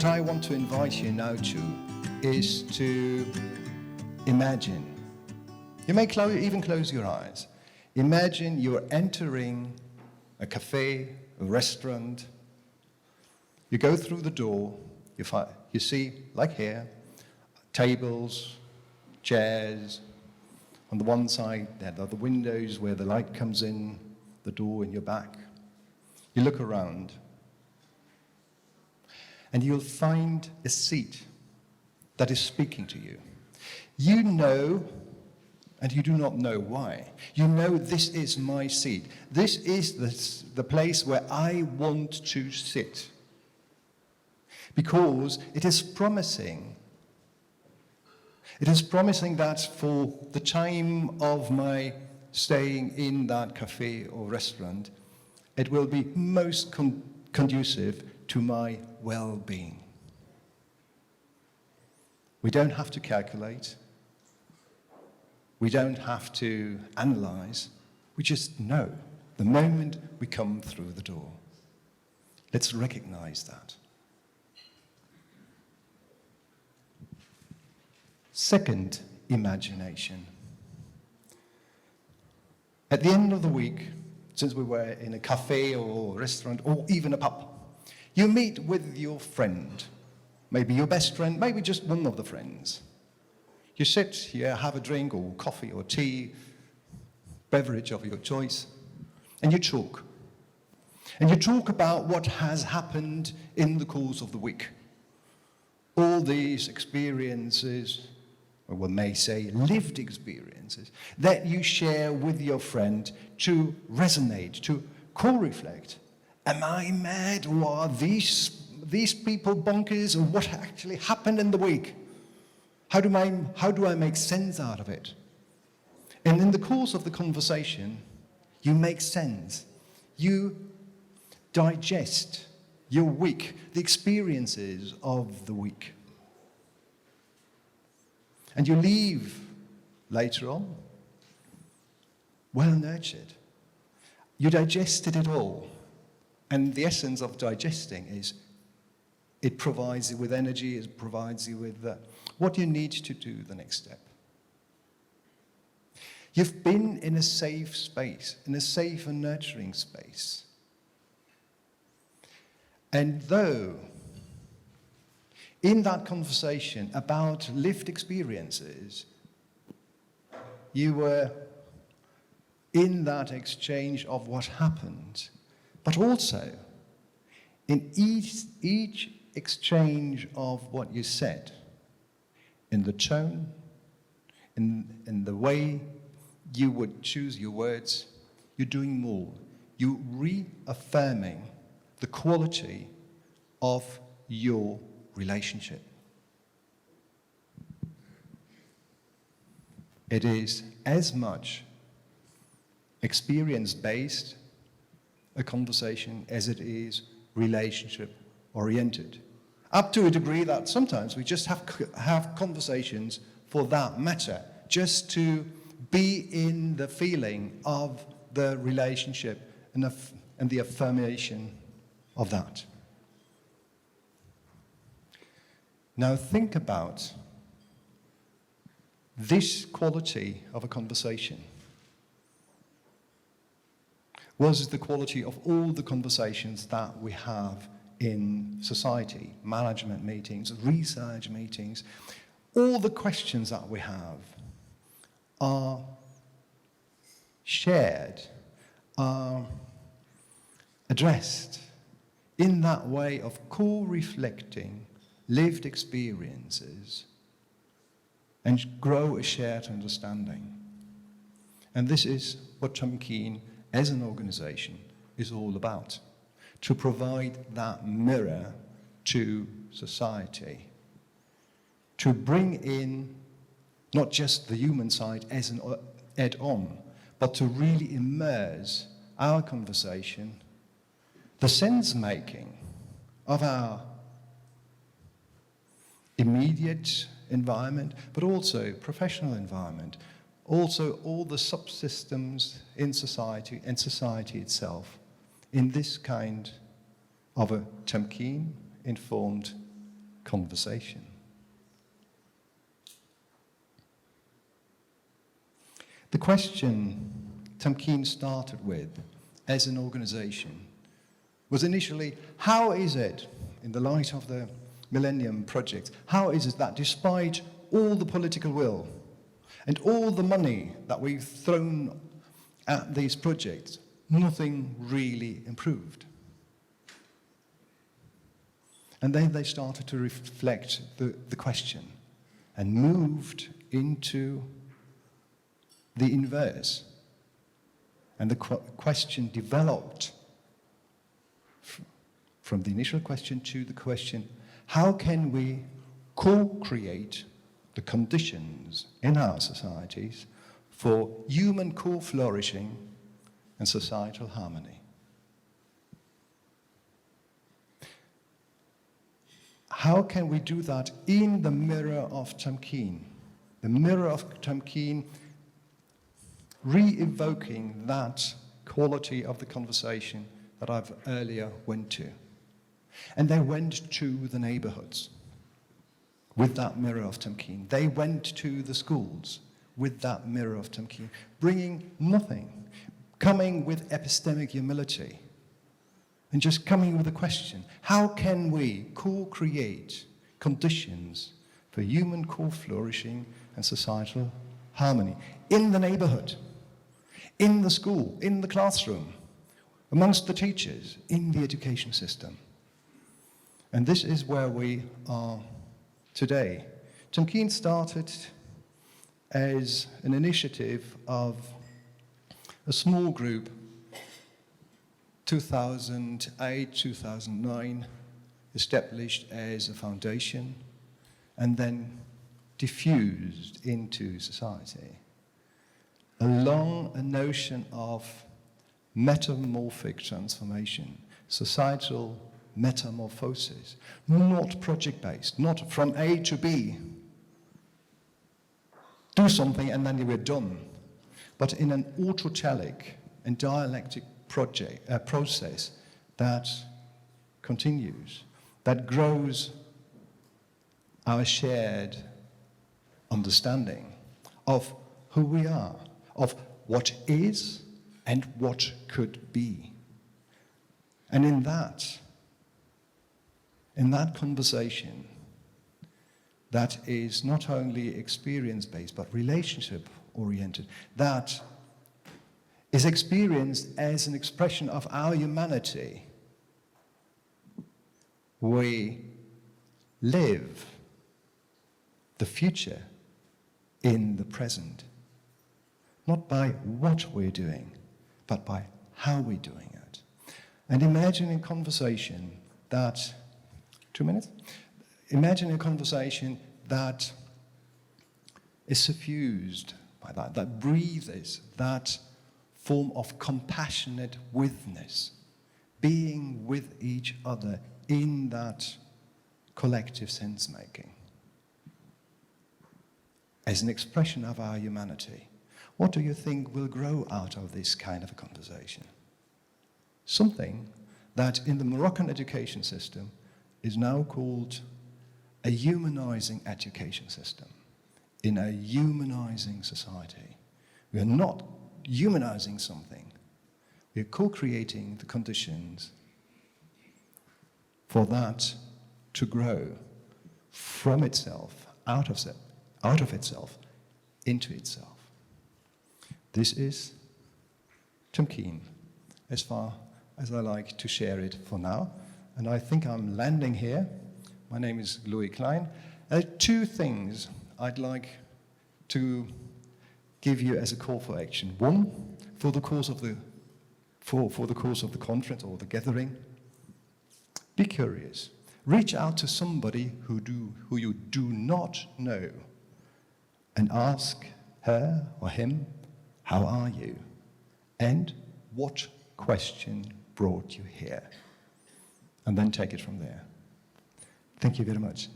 what I want to invite you now to is to imagine. You may even close your eyes. Imagine you're entering a cafe, a restaurant. You go through the door, you see, like here, tables, chairs. On the one side, there are the windows where the light comes in, the door in your back. You look around, and you'll find a seat that is speaking to you. You know, and you do not know why. You know this is my seat. This is the place where I want to sit. Because it is promising. It is promising that for the time of my staying in that cafe or restaurant, it will be most conducive to my well-being. We don't have to calculate. We don't have to analyze. We just know the moment we come through the door. Let's recognize that. Second, imagination. At the end of the week, since we were in a cafe or a restaurant or even a pub, you meet with your friend, maybe your best friend, maybe just one of the friends. You sit here, have a drink or coffee or tea, beverage of your choice, and you talk. And you talk about what has happened in the course of the week. All these experiences, or one may say lived experiences, that you share with your friend to resonate, to co-reflect. Am I mad, or are these people bonkers, or what actually happened in the week? How do I make sense out of it? And in the course of the conversation, you make sense. You digest your week, the experiences of the week. And you leave later on well nurtured. You digested it all. And the essence of digesting is it provides you with energy, it provides you with what you need to do the next step. You've been in a safe space, in a safe and nurturing space. And though in that conversation about lived experiences, you were in that exchange of what happened, but also in each exchange of what you said, in the tone, in the way you would choose your words, you're doing more. You're reaffirming the quality of your relationship. It is as much experience-based a conversation as it is relationship-oriented. Up to a degree that sometimes we just have conversations for that matter, just to be in the feeling of the relationship and the affirmation of that. Now think about this quality of a conversation. Was the quality of all the conversations that we have in society, management meetings, research meetings. All the questions that we have are shared, are addressed in that way of co-reflecting lived experiences and grow a shared understanding. And this is what Tamkeen as an organization is all about, to provide that mirror to society, to bring in not just the human side as an add-on, but to really immerse our conversation, the sense-making of our immediate environment, but also professional environment, also all the subsystems in society and society itself, in this kind of a Tamkeen-informed conversation. The question Tamkeen started with as an organization was initially, how is it, in the light of the Millennium Project, how is it that despite all the political will and all the money that we've thrown at these projects, nothing really improved? And then they started to reflect the question and moved into the inverse. And the question developed from the initial question to the question, how can we co-create the conditions in our societies for human co-flourishing and societal harmony? How can we do that in the mirror of Tamkeen? The mirror of Tamkeen re-evoking that quality of the conversation that I've earlier went to. And they went to the neighborhoods with that mirror of Tamkeen. They went to the schools with that mirror of Tamkeen, bringing nothing, coming with epistemic humility, and just coming with a question, how can we co-create conditions for human co-flourishing and societal harmony in the neighborhood, in the school, in the classroom, amongst the teachers, in the education system? And this is where we are today. Tamkeen started as an initiative of a small group, 2008, 2009, established as a foundation, and then diffused into society along a notion of metamorphic transformation, societal metamorphosis, not project-based, not from A to B, do something and then we're done, but in an autotelic and dialectic process that continues, that grows our shared understanding of who we are, of what is and what could be. And in that conversation that is not only experience-based but relationship-oriented, that is experienced as an expression of our humanity, we live the future in the present, not by what we're doing, but by how we're doing it. And imagine a conversation that, 2 minutes? Imagine a conversation that is suffused by that breathes that form of compassionate witness, being with each other in that collective sense-making as an expression of our humanity. What do you think will grow out of this kind of a conversation? Something that in the Moroccan education system is now called a humanizing education system, in a humanizing society. We are not humanizing something. We are co-creating the conditions for that to grow from itself, out of itself, into itself. This is Tamkeen, as far as I like to share it for now. And I think I'm landing here. My name is Klein. Two things I'd like to give you as a call for action. One, for the course of the conference or the gathering, be curious. Reach out to somebody who you do not know and ask her or him, how are you? And what question brought you here? And then take it from there. Thank you very much.